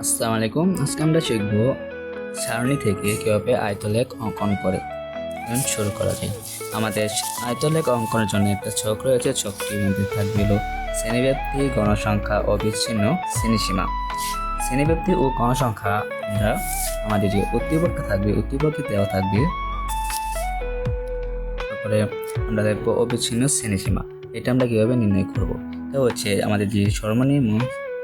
আসসালামু আলাইকুম। আজকে আমরা শিখব সারণী থেকে কিভাবে আয়তলেখ অঙ্কন করে শুরু করা যায়। আমাদের আয়তলেখ অঙ্কনের জন্য একটা ছক রয়েছে। ছকটির মধ্যে থাকবে হলো শ্রেণীব্যাপ্তি, গণসংখ্যা ও বিচ্ছিন্ন শ্রেণীসীমা। শ্রেণীব্যাপ্তি ও গণসংখ্যা আমাদের যে উদ্দীপকটা থাকবে, উদ্দীপকে দেওয়া থাকবে। তারপরে আমরা দেখবো অবিচ্ছিন্ন শ্রেণীসীমা। এটা আমরা কিভাবে নির্ণয় করব। এটা হচ্ছে আমাদের যে সর্বনিম্ন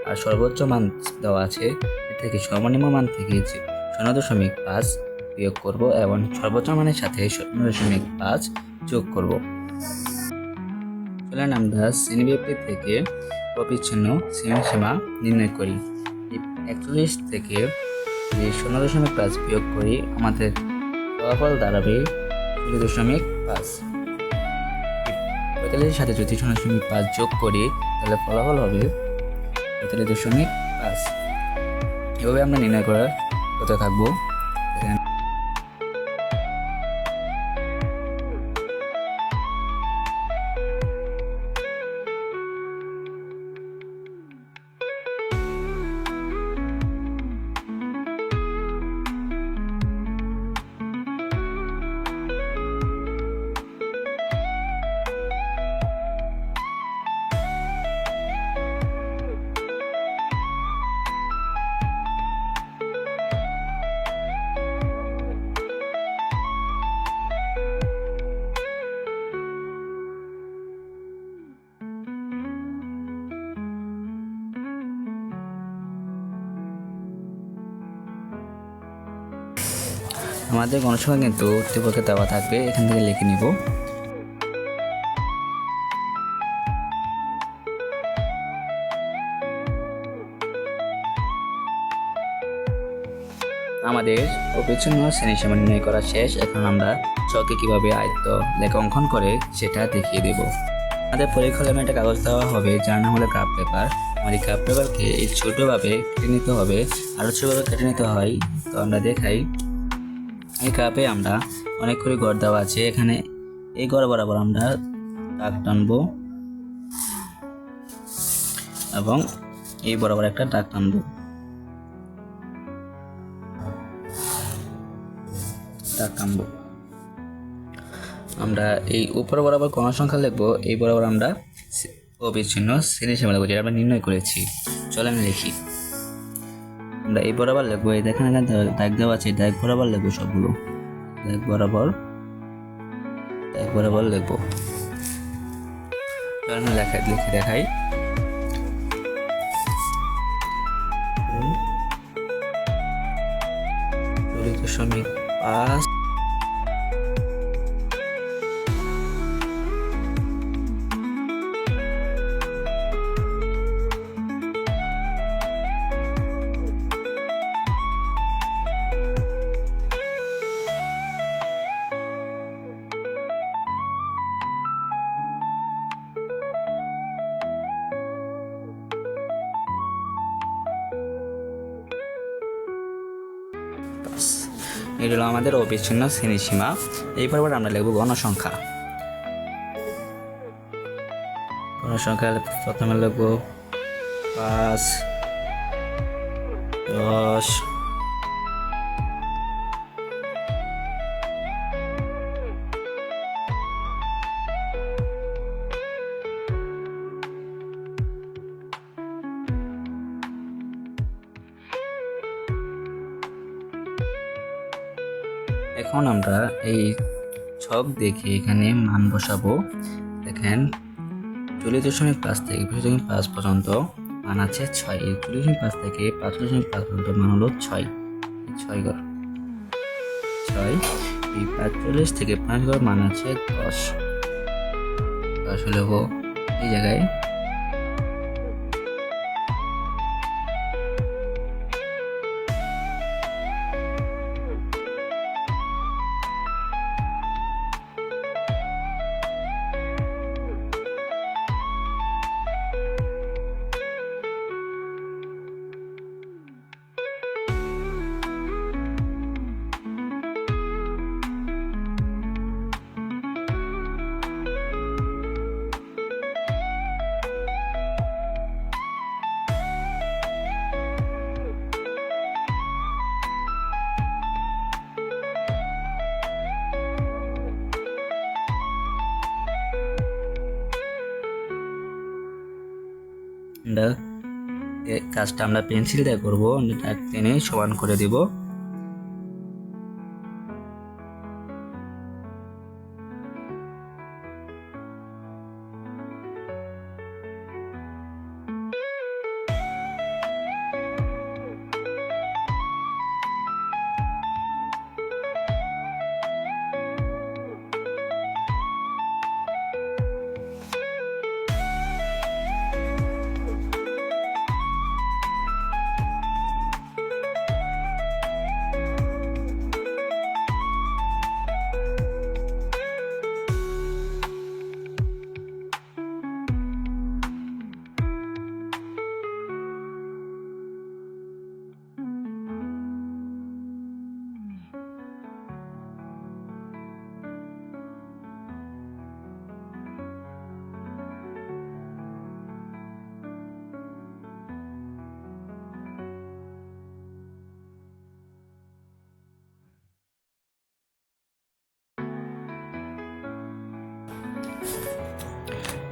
আর সর্বোচ্চ মান দেওয়া আছে, এর থেকে সর্বনিম্ন মান থেকে 0.5 বিয়োগ করব এবং সর্বোচ্চ মানের সাথে 0.5 যোগ করব। চলেন আমরা শ্রেণীব্যাপ্তি থেকে অবিচ্ছিন্ন শ্রেণীসীমা নির্ণয় করি। 41 থেকে 0.5 বিয়োগ করি, আমাদের ফলাফল দাঁড়াবে 0.5। 45-এর সাথে যদি 0.5 যোগ করি তাহলে ফলাফল হবে 45.5। এভাবে আমরা নির্ণয় করতে থাকবো। আমাদের গণসংখ্যা কিন্তু উদ্দীপকে দেওয়া থাকবে, এখান থেকে লিখে নিব। আমাদের অবিচ্ছিন্ন শ্রেণীসীমা নির্ণয় করা শেষ। এখন আমরা ছকে কিভাবে আয়তলেখ অঙ্কন করে সেটা দেখিয়ে দেব। আমাদের পরীক্ষার জন্য একটা কাগজ দেওয়া হবে যার নাম হলো গ্রাফ পেপার। আমাদের গ্রাফ পেপারকে এই ছোটোভাবে কেটে নিতে হবে, আরও ছোটোভাবে কেটে নিতে হয়। তো আমরা দেখাই, এই গ্রাফে আমরা অনেক করে গড় দেওয়া আছে। এখানে এই গড় বরাবর আমরা দাগ টানবো এবং এই বরাবর একটা দাগ টানবো। আমরা এই উপর বরাবর গণসংখ্যা লিখবো, এই বরাবর আমরা অবিচ্ছিন্ন শ্রেণীসীমা লিখবো, যেটা আমরা নির্ণয় করেছি। চলেন লিখি। আমরা এই বরাবর লিখবো, এই দেখেন এখানে দাগ দেওয়া আছে, দাগ বরাবর লিখবো সবগুলো। দাগ বরাবর লিখবো। চলেন লিখে দেখাই। দশমিক 5। এটা হলো আমাদের অবিচ্ছিন্ন শ্রেণীসীমা। এইবার আমরা লিখব গণসংখ্যা। প্রথমে লিখব 5, 10, এখন আমরা এই ছক দেখে এখানে মান বসাবো। দেখেন 40.5 থেকে 25.5 পর্যন্ত মান আছে 6। এই 40.5 থেকে 5.5 পর্যন্ত মান হলো 6। 6 ঘর 6। এই 45 থেকে 5 ঘর মান আছে 10। 10 হলে এই জায়গায় আমরা এই কাজটা আমরা পেন্সিল দিয়ে করবো। দাগ টেনে সমান করে দিব।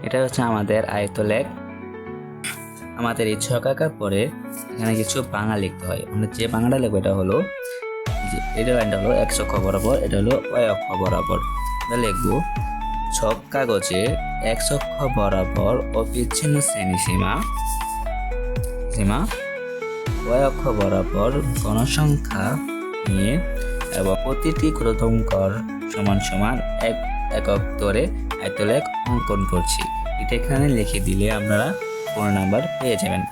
এটা হচ্ছে আমাদের আয়তলেখ। আমাদের এই ছক আঁকার পরে এখানে কিছু বাংলা লিখতে হয়। আমরা যে বাংলাটা লিখবো এটা হলো যে এটা লাইনটা হলো এক অক্ষ বরাবর, এটা হলো ওয়াই অক্ষ বরাবর। আমরা লিখবো ছক কাগজে এক অক্ষ বরাবর অবিচ্ছিন্ন শ্রেণীসীমা ওয়াই অক্ষ বরাবর গণসংখ্যা নিয়ে এবং প্রতিটি ক্রমাঙ্কর সমান সমান এক একক ধরে আয়তলেখ অঙ্কন করছি। এটা এখানে লিখে দিলে আপনারা 4 নাম্বার পেয়ে যাবেন।